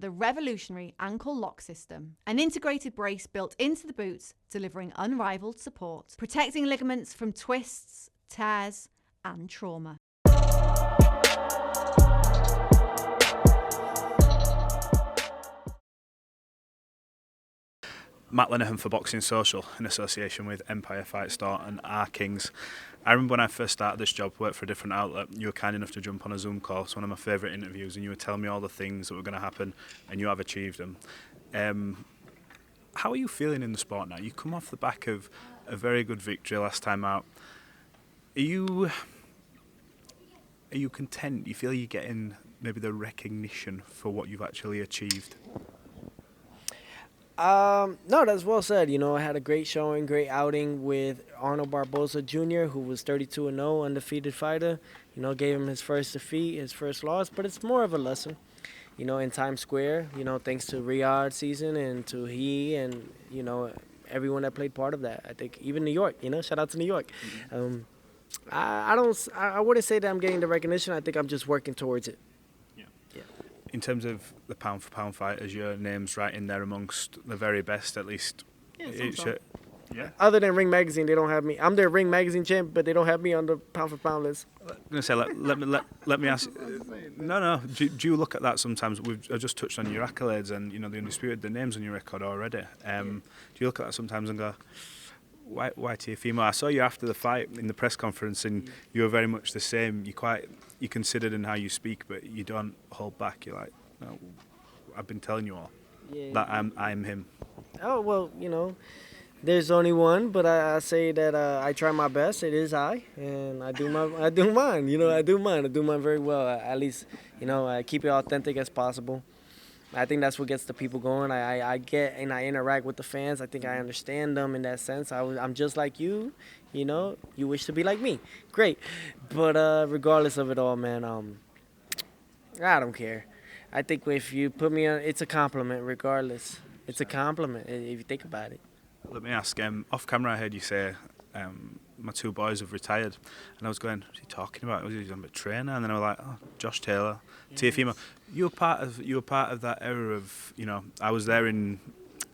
the revolutionary ankle lock system, an integrated brace built into the boots, delivering unrivaled support, protecting ligaments from twists, tears, and trauma. Matt Lenihan for Boxing Social in association with Empire Fight Store and R Kings. I remember when I first started this job, worked for a different outlet, you were kind enough to jump on a Zoom call. It's one of my favourite interviews, and you were telling me all the things that were going to happen, and you have achieved them. How are you feeling in the sport now? You come off the back of a very good victory last time out. Are you content? Do you feel you're getting maybe the recognition for what you've actually achieved? No, that's well said. You know, I had a great showing, great outing with Arnold Barboza Jr., who was 32-0, undefeated fighter. You know, gave him his first defeat, his first loss, but it's more of a lesson. You know, in Times Square, you know, thanks to Riyadh season and to he and, you know, everyone that played part of that. I think even New York, you know, shout out to New York. I wouldn't say that I'm getting the recognition. I think I'm just working towards it. In terms of the pound-for-pound fighters, your name's right in there amongst the very best, at least. Yeah. Other than Ring Magazine, they don't have me. I'm their Ring Magazine champ, but they don't have me on the pound-for-pound list. I'm going to say, let me ask. No. Do you look at that sometimes? I've just touched on your accolades and, you know, the Undisputed, the names on your record already. Do you look at that sometimes and go, why Teofimo? I saw you after the fight in the press conference, and you were very much the same. You're considered in how you speak, but you don't hold back. You're like, no, I've been telling you all that I'm him. Oh, well, you know, there's only one, but I say that I try my best. It is I, and I do mine. You know, I do mine very well. At least, you know, I keep it authentic as possible. I think that's what gets the people going. I get and I interact with the fans. I think I understand them in that sense. I'm just like you, you know. You wish to be like me. Great. But regardless of it all, man, I don't care. I think if you put me on, it's a compliment regardless. It's a compliment if you think about it. Let me ask, off camera I heard you say my two boys have retired, and I was going, what's he talking about? Was he a trainer? And then I was like, oh, Josh Taylor, Teofimo. You were part of that era of, you know, I was there in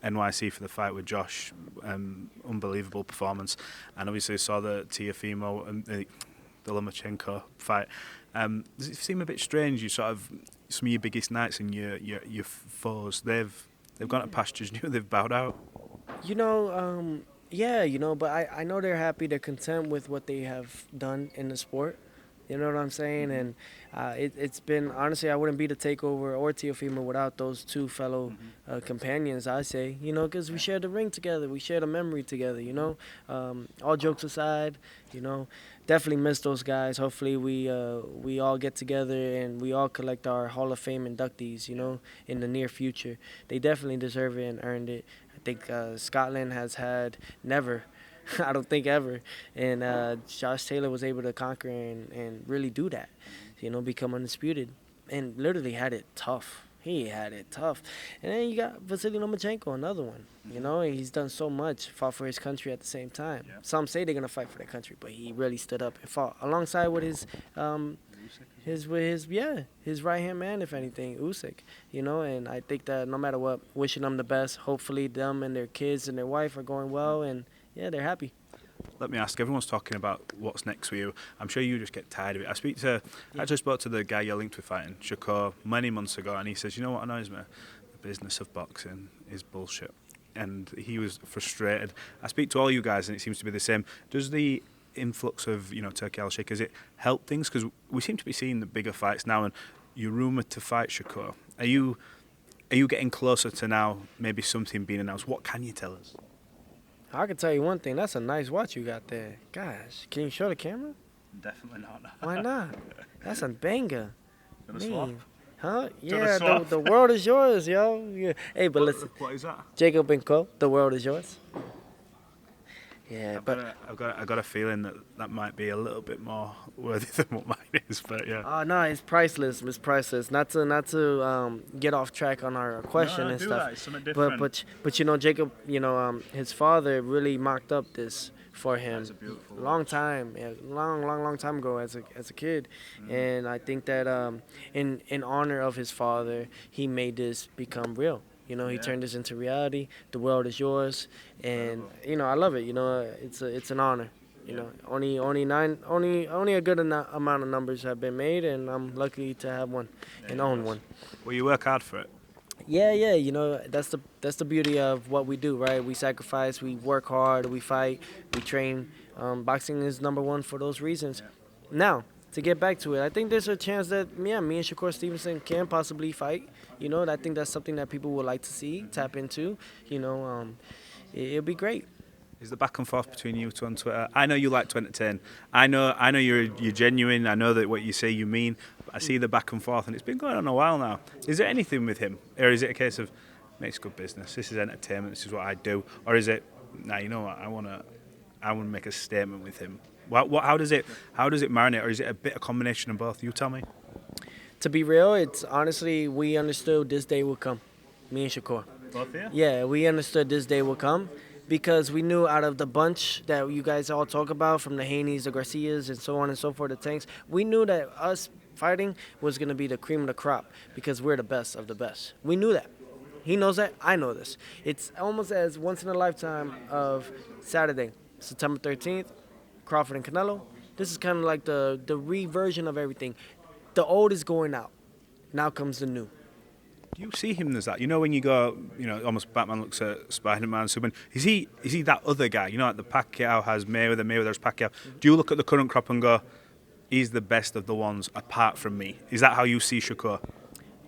NYC for the fight with Josh, unbelievable performance, and obviously saw the Teofimo and the Lomachenko fight. Does it seem a bit strange? You sort of some of your biggest nights and your foes, they've gone to pastures new, they've bowed out. You know, yeah, you know, but I know they're happy, they're content with what they have done in the sport. You know what I'm saying? And it's been, honestly, I wouldn't be the Takeover or Teofimo without those two fellow companions, I say. You know, because we shared the ring together. We shared a memory together, you know. All jokes aside, you know, definitely miss those guys. Hopefully we all get together and we all collect our Hall of Fame inductees, you know, in the near future. They definitely deserve it and earned it. I think Scotland has had never, I don't think ever. And Josh Taylor was able to conquer and really do that, you know, become undisputed. And literally had it tough. He had it tough. And then you got Vasyl Lomachenko, another one. You know, he's done so much, fought for his country at the same time. Yeah. Some say they're going to fight for their country, but he really stood up and fought alongside with his right-hand man, if anything, Usyk, you know. And I think that no matter what, wishing them the best. Hopefully them and their kids and their wife are going well, and yeah, they're happy. Let me ask, everyone's talking about what's next for you. I'm sure you just get tired of it. I just spoke to the guy you're linked with fighting, Shakur, many months ago, and he says, you know what annoys me? The business of boxing is bullshit. And he was frustrated. I speak to all you guys, and it seems to be the same. Does the influx of, you know, Turki Al-Sheikh, has it helped things? Because we seem to be seeing the bigger fights now, and you're rumoured to fight Shakur. Are you getting closer to now maybe something being announced? What can you tell us? I can tell you one thing. That's a nice watch you got there. Gosh, can you show the camera? Definitely not. Why not? That's a banger. Swap? Huh? Yeah, the world is yours, yo. Yeah. Hey, but listen. What is that? Jacob & Co., the world is yours. Yeah, I've got a feeling that might be a little bit more worthy than what mine is, but yeah. Oh no, it's priceless. It's priceless. Not to get off track on our question and stuff. That. It's something different. But you know, Jacob, you know, his father really mocked up this for him. That's a beautiful Long time, yeah, long time ago as a kid, and I think that in honor of his father, he made this become real. You know, he turned this into reality. The world is yours, and you know, I love it. You know, it's an honor. You know, only a good amount of numbers have been made, and I'm lucky to have one and own one. Well, you work hard for it. Yeah, you know, that's the beauty of what we do, right? We sacrifice, we work hard, we fight, we train. Boxing is number one for those reasons. Now, to get back to it, I think there's a chance that, yeah, me and Shakur Stevenson can possibly fight. You know, I think that's something that people would like to see, tap into. You know, it'll be great. Is the back and forth between you two on Twitter? I know you like to entertain. I know you're genuine. I know that what you say you mean. But I see the back and forth, and it's been going on a while now. Is there anything with him, or is it a case of makes good business? This is entertainment. This is what I do, or is it? Nah, you know what? I wanna make a statement with him. How does it marinate, or is it a bit of combination of both? You tell me. To be real, it's honestly, we understood this day would come. Me and Shakur. Both of you? Yeah, we understood this day would come. Because we knew out of the bunch that you guys all talk about, from the Haneys, the Garcias, and so on and so forth, the Tanks, we knew that us fighting was going to be the cream of the crop because we're the best of the best. We knew that. He knows that. I know this. It's almost as once in a lifetime of Saturday, September 13th, Crawford and Canelo. This is kind of like the reversion of everything. The old is going out. Now comes the new. Do you see him as that? You know, when you go, you know, almost Batman looks at Spider-Man, Superman. Is he that other guy? You know, like the Pacquiao has Mayweather, Mayweather's Pacquiao. Do you look at the current crop and go, he's the best of the ones apart from me? Is that how you see Shakur?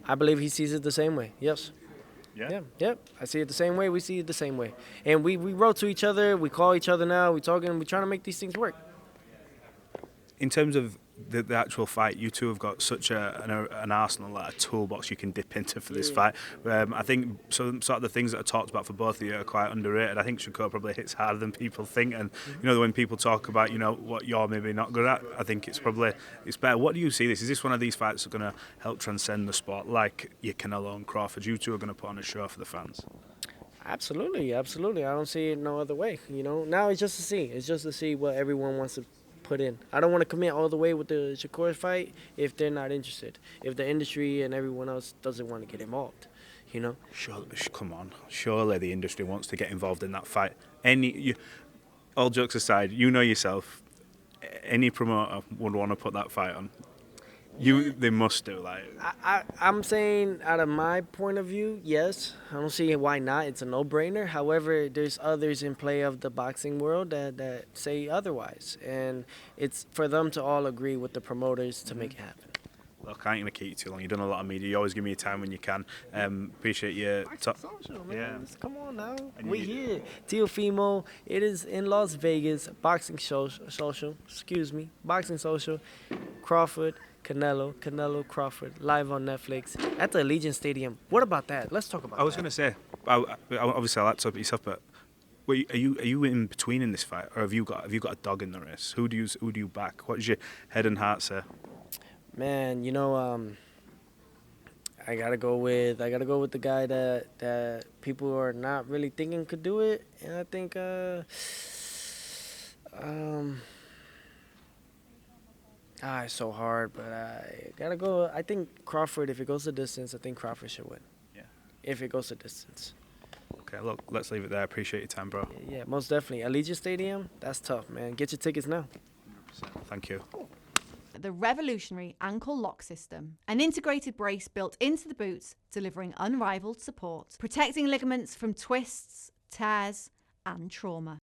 I believe he sees it the same way. Yes. Yeah. I see it the same way. We see it the same way. And we wrote to each other. We call each other now. We talking. We trying to make these things work. In terms of the actual fight, you two have got such an arsenal, like a toolbox you can dip into for this fight. I think some sort of the things that are talked about for both of you are quite underrated. I think Shakur probably hits harder than people think, and you know, when people talk about, you know, what you're maybe not good at, I think it's better. What do you see this? Is this one of these fights that are going to help transcend the sport, like your Canelo and Crawford? You two are going to put on a show for the fans. Absolutely. I don't see it no other way. You know, now it's just to see. It's just to see what everyone wants to put in. I don't want to commit all the way with the Shakur fight if they're not interested. If the industry and everyone else doesn't want to get involved, you know. Come on. Surely the industry wants to get involved in that fight. All jokes aside, you know yourself. Any promoter would want to put that fight on. They must do. Like, I'm saying, out of my point of view, yes. I don't see why not. It's a no-brainer. However, there's others in play of the boxing world that say otherwise, and it's for them to all agree with the promoters to make it happen. Look, I ain't gonna keep you too long. You've done a lot of media. You always give me your time when you can. Appreciate your social, man. Yeah. Come on now. We here. Teofimo. It is in Las Vegas. Boxing social. Excuse me. Boxing social. Crawford. Canelo, Crawford, live on Netflix at the Allegiant Stadium. What about that? Let's talk about that. I was going to say, obviously I like to talk about yourself, but are you in between in this fight, or have you got a dog in the race? Who do you back? What does your head and heart say? Man, you know, I gotta go with the guy that people are not really thinking could do it, and I think it's so hard, but I gotta go. I think Crawford, if it goes the distance, I think Crawford should win. Yeah. If it goes the distance. Okay, look, let's leave it there. Appreciate your time, bro. Yeah, most definitely. Allegiant Stadium, that's tough, man. Get your tickets now. 100%. Thank you. The revolutionary ankle lock system, an integrated brace built into the boots, delivering unrivaled support, protecting ligaments from twists, tears, and trauma.